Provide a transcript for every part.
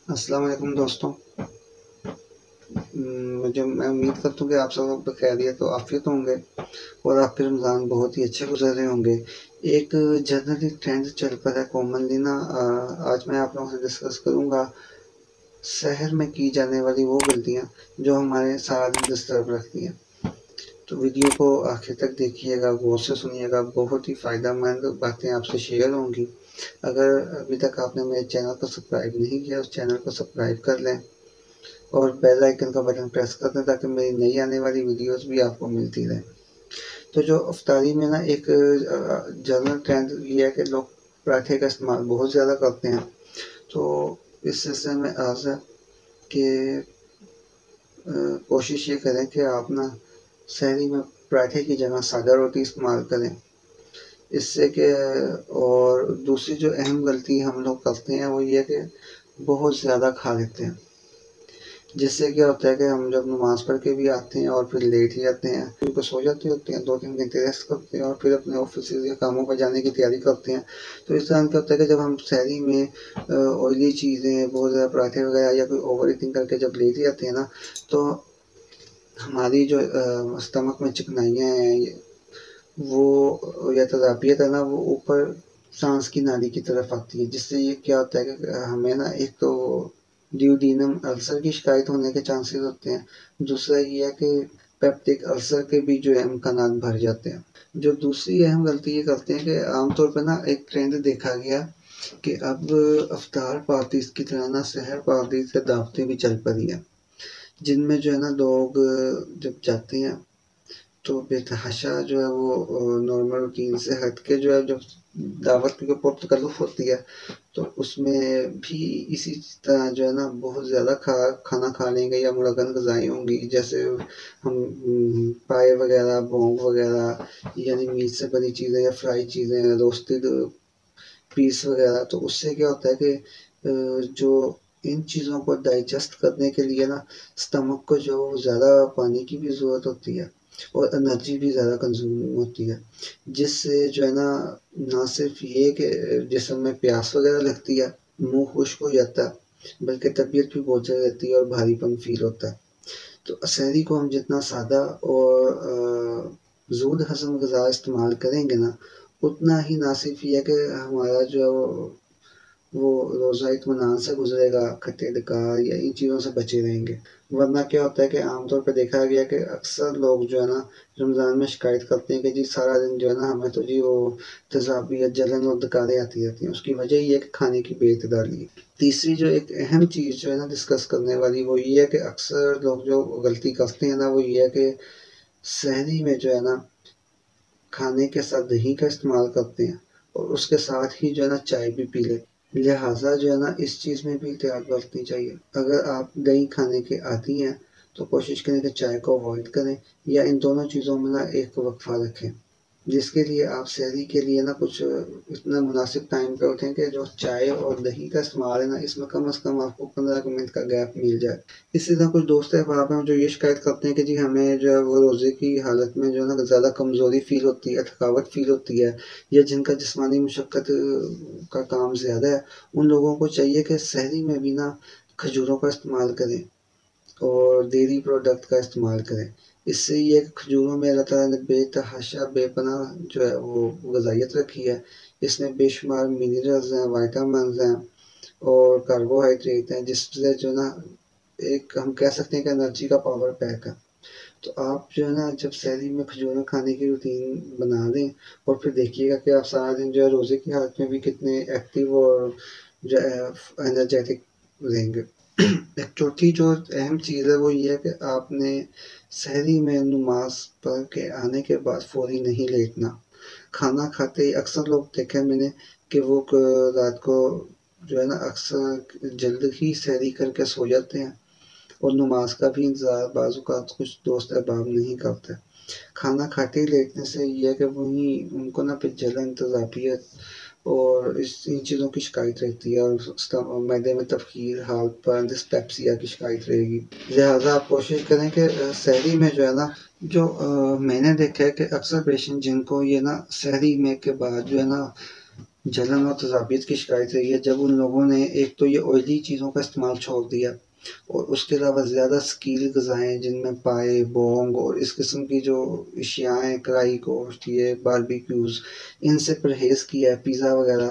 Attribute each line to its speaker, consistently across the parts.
Speaker 1: السلام علیکم دوستوں، میں امید کرتا ہوں کہ آپ سب لوگ بخیریت و عافیت ہوں گے اور آپ کے رمضان بہت ہی اچھے گزر رہے ہوں گے۔ ایک جنرلی ٹرینڈ چل پڑا ہے کامنلی نا، آج میں آپ لوگوں سے ڈسکس کروں گا سحر میں کی جانے والی وہ غلطیاں جو ہمارے سارا دن ڈسٹرب رکھتی ہیں۔ تو ویڈیو کو آخر تک دیکھیے گا، غور سے سنیے گا، بہت ہی فائدہ مند باتیں آپ سے شیئر ہوں گی۔ اگر ابھی تک آپ نے میرے چینل کو سبسکرائب نہیں کیا، اس چینل کو سبسکرائب کر لیں اور بیل آئیکن کا بٹن پریس کر دیں تاکہ میری نئی آنے والی ویڈیوز بھی آپ کو ملتی رہیں۔ تو جو افطاری میں نا ایک جنرل ٹرینڈ یہ ہے کہ لوگ پراٹھے کا استعمال بہت زیادہ کرتے ہیں۔ تو اس سلسلے میں عرض ہے کہ کوشش یہ کریں کہ آپ نا سحری میں پراٹھے کی جگہ سادہ روٹی استعمال کریں، اس سے کہ اور دوسری جو اہم غلطی ہم لوگ کرتے ہیں وہ یہ ہے کہ بہت زیادہ کھا لیتے ہیں، جس سے کیا ہوتا ہے کہ ہم جب نماز پڑھ کے بھی آتے ہیں اور پھر لیٹ ہی آتے ہیں، پھر سو جاتے ہوتے ہیں، 2-3 گھنٹے ریسٹ کرتے ہیں اور پھر اپنے آفس یا کاموں پر جانے کی تیاری کرتے ہیں۔ تو اس طرح کیا ہوتا ہے کہ جب ہم سحری میں آئلی چیزیں بہت زیادہ پراٹھے وغیرہ یا کوئی اوور ایٹنگ کر کے جب لیٹ ہی آتے ہیں نا، تو ہماری جو اسٹمک میں چکنائیاں ہیں وہ یا تیزابیت ہے نا، وہ اوپر سانس کی نالی کی طرف آتی ہے، جس سے یہ کیا ہوتا ہے کہ ہمیں نا ایک تو ڈیوڈینم السر کی شکایت ہونے کے چانسز ہوتے ہیں، دوسرا یہ ہے کہ پیپٹک السر کے بھی جو ہے امکانات بڑھ جاتے ہیں۔ جو دوسری اہم غلطی یہ کرتے ہیں کہ عام طور پہ نا ایک ٹرینڈ دیکھا گیا کہ اب افطار پارٹیز کی طرح نا سحر پارٹیز سے دعوتیں بھی چل پڑی ہیں، جن میں جو ہے نا لوگ جب جاتے ہیں تو بے تحاشا جو ہے وہ نارمل روٹین سے ہٹ کے جو ہے جب دعوت کے اوپر تکلف ہوتی ہے تو اس میں بھی اسی طرح جو ہے نا بہت زیادہ کھانا کھا لیں گے یا مڑگن غذائیں ہوں گی، جیسے ہم پائے وغیرہ، بونگ وغیرہ، یعنی میٹ سے بنی چیزیں یا فرائی چیزیں، روسٹڈ پیس وغیرہ۔ تو اس سے کیا ہوتا ہے کہ جو ان چیزوں کو ڈائجسٹ کرنے کے لیے نا اسٹمک کو جو زیادہ پانی کی بھی ضرورت ہوتی ہے اور انرجی بھی زیادہ کنزیوم ہوتی ہے، جس سے جو ہے نا نہ صرف یہ کہ جسم میں پیاس وغیرہ لگتی ہے، منہ خشک ہو جاتا ہے، بلکہ طبیعت بھی بہت زیادہ رہتی ہے اور بھاری پن فیل ہوتا ہے۔ تو سحری کو ہم جتنا سادہ اور زود ہضم غذا استعمال کریں گے نا، اتنا ہی نہ صرف یہ کہ ہمارا جو ہے وہ روزہ اطمینان سے گزرے گا، کھٹے ڈکار یا ان چیزوں سے بچے رہیں گے۔ ورنہ کیا ہوتا ہے کہ عام طور پہ دیکھا گیا کہ اکثر لوگ جو ہے نا رمضان میں شکایت کرتے ہیں کہ جی سارا دن جو ہے نا ہمیں تو جی وہ تیزابیت، جلن اور ڈکاریں آتی رہتی ہیں۔ اس کی وجہ یہ ہے کہ کھانے کی بے اعتدالی ہے۔ تیسری جو ایک اہم چیز جو ہے نا ڈسکس کرنے والی وہ یہ ہے کہ اکثر لوگ جو غلطی کرتے ہیں نا وہ یہ ہے کہ سحری میں جو ہے نا کھانے کے ساتھ دہی کا استعمال کرتے ہیں اور اس کے ساتھ ہی جو ہے نا چائے بھی پی لیتے ہیں، لہٰذا جو ہے نا اس چیز میں بھی احتیاط برتنی چاہیے۔ اگر آپ دہی کھانے کے عادی ہیں تو کوشش کریں کہ چائے کو اوائڈ کریں یا ان دونوں چیزوں میں نا ایک وقفہ رکھیں، جس کے لیے آپ سحری کے لیے نا کچھ اتنا مناسب ٹائم پہ اٹھیں کہ جو چائے اور دہی کا استعمال ہے نا اس میں کم از کم آپ کو 15 منٹ کا گیپ مل جائے۔ اسی طرح کچھ دوست احباب ہیں جو یہ شکایت کرتے ہیں کہ جی ہمیں جو ہے وہ روزے کی حالت میں جو ہے نا زیادہ کمزوری فیل ہوتی ہے، تھکاوٹ فیل ہوتی ہے، یا جن کا جسمانی مشقت کا کام زیادہ ہے، ان لوگوں کو چاہیے کہ سحری میں بھی نا کھجوروں کا استعمال کریں اور ڈیری پروڈکٹ کا استعمال کریں۔ اس سے یہ کھجوروں میں اللہ تعالیٰ نے بے تحاشا بے پناہ جو ہے وہ غذائیت رکھی ہے، اس میں بے شمار منرلز ہیں، وائٹامنز ہیں اور کاربوہائیڈریٹ ہیں، جس سے جو ہے نا ایک ہم کہہ سکتے ہیں کہ انرجی کا پاور پیک ہے۔ تو آپ جو ہے نا جب سحری میں کھجوریں کھانے کی روٹین بنا دیں اور پھر دیکھیے گا کہ آپ سارا دن جو ہے روزے کی حالت میں بھی کتنے ایکٹیو اور جو ہے انرجیٹک رہیں گے۔ ایک چوتھی جو اہم چیز ہے وہ یہ ہے کہ آپ نے سحری میں نماز پڑھ کے آنے کے بعد فوری نہیں لیٹنا۔ کھانا کھاتے ہی اکثر لوگ دیکھے میں نے کہ وہ رات کو جو ہے نا اکثر جلد ہی سحری کر کے سو جاتے ہیں اور نماز کا بھی انتظار بعض اوقات کچھ دوست احباب نہیں کرتے۔ کھانا کھاتے ہی لیٹنے سے یہ ہے کہ وہیں ان کو نا پھر جلن، تیزابیت اور ان چیزوں کی شکایت رہتی ہے اور معدے میں تفخیر، ہارٹ برن، ڈسپیپسیا کی شکایت رہے گی۔ لہٰذا آپ کوشش کریں کہ سحری میں جو ہے نا جو میں نے دیکھا ہے کہ اکثر پیشنٹ جن کو یہ نا سحری میں کے بعد جو ہے نا جلن اور تذابیت کی شکایت رہی ہے جب ان لوگوں نے ایک تو یہ آئلی چیزوں کا استعمال چھوڑ دیا، اور اس کے علاوہ زیادہ اسکیل غذائیں جن میں پائے، بونگ اور اس قسم کی جو اشیاء ہیں، کڑائی گوشت، یہ باربیکیوز، ان سے پرہیز کیا ہے، پیزا وغیرہ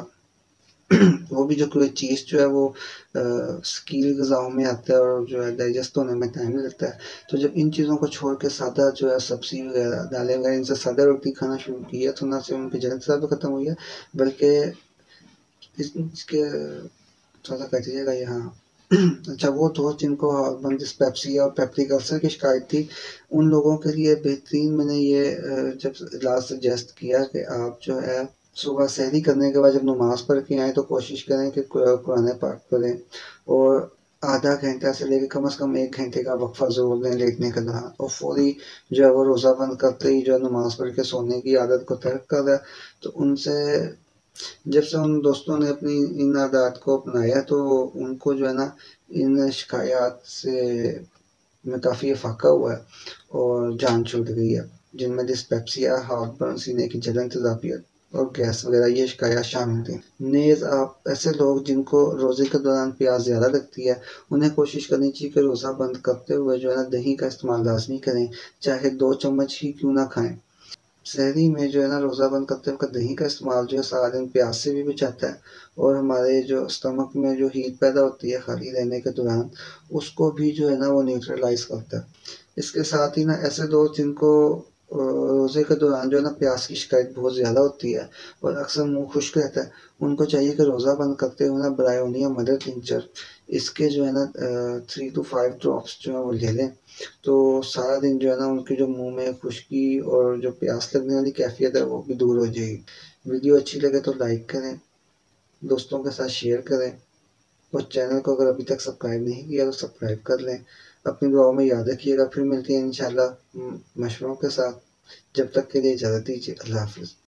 Speaker 1: وہ بھی جو کوئی چیز جو ہے وہ اسکیل غذاؤں میں آتا ہے اور جو ہے ڈائجسٹ ہونے میں ٹائم لگتا ہے۔ تو جب ان چیزوں کو چھوڑ کے سادہ جو ہے سبزی وغیرہ دالیں وغیرہ ان سے سادہ روٹی کھانا شروع کیا تو نہ صرف ان کی جلن تو ختم ہوئی ہے، بلکہ اس کے تھوڑا سا کہیے گا یہاں اچھا وہ دوست جن کو ہارمون ڈسپیپسیا اور پیپٹک السر کی شکایت تھی، ان لوگوں کے لیے بہترین میں نے یہ جب علاج سجیسٹ کیا کہ آپ جو ہے صبح سحری کرنے کے بعد جب نماز پڑھ کے آئیں تو کوشش کریں کہ قرآن پاک پڑھیں، اور آدھا گھنٹہ سے لے کے کم از کم 1 گھنٹے کا وقفہ ضرور لیں لیٹنے کے دوران، اور فوری جو ہے وہ روزہ بند کرتے ہی جو ہے نماز پڑھ کے سونے کی عادت کو ترک کر دیں۔ تو ان سے جب سے ان دوستوں نے اپنی ان عادات کو اپنایا تو ان کو جو ہے نا ان شکایات سے میں کافی افاقہ ہوا ہے اور جان چھوٹ گئی ہے، جن میں ڈسپیپسیا، ہارٹ برن، سینے کی جلن، تذابیت اور گیس وغیرہ یہ شکایات شامل تھیں۔ نیز آپ ایسے لوگ جن کو روزے کے دوران پیاس زیادہ لگتی ہے، انہیں کوشش کرنی چاہیے کہ روزہ بند کرتے ہوئے جو ہے نا دہی کا استعمال لازمی کریں، چاہے 2 چمچ ہی کیوں نہ کھائیں۔ سحری میں جو ہے نا روزہ بند کرتے وقت دہی کا استعمال جو ہے سارا دن پیاس سے بھی بچاتا ہے، اور ہمارے جو اسٹمک میں جو ہیٹ پیدا ہوتی ہے خالی رہنے کے دوران اس کو بھی جو ہے نا وہ نیوٹرلائز کرتا ہے۔ اس کے ساتھ ہی نا ایسے دوست جن کو روزے کے دوران جو ہے نا پیاس کی شکایت بہت زیادہ ہوتی ہے اور اکثر منہ خشک رہتا ہے، ان کو چاہیے کہ روزہ بند کرتے ہوئے نا برائیونیا مدر ٹنچر اس کے جو ہے نا 3 to 5 ڈراپس جو ہے وہ لے لیں، تو سارا دن جو ہے نا ان کی جو منہ میں خشکی اور جو پیاس لگنے والی کیفیت ہے وہ بھی دور ہو جائے گی۔ ویڈیو اچھی لگے تو لائک کریں، دوستوں کے ساتھ شیئر کریں، اور چینل کو اگر ابھی تک سبسکرائب نہیں کیا تو سبسکرائب کر لیں۔ اپنی دعاؤں میں یاد رکھیے گا، پھر ملتے ہیں انشاءاللہ مشوروں کے ساتھ، جب تک کے لیے اجازت دیجیے، اللہ حافظ۔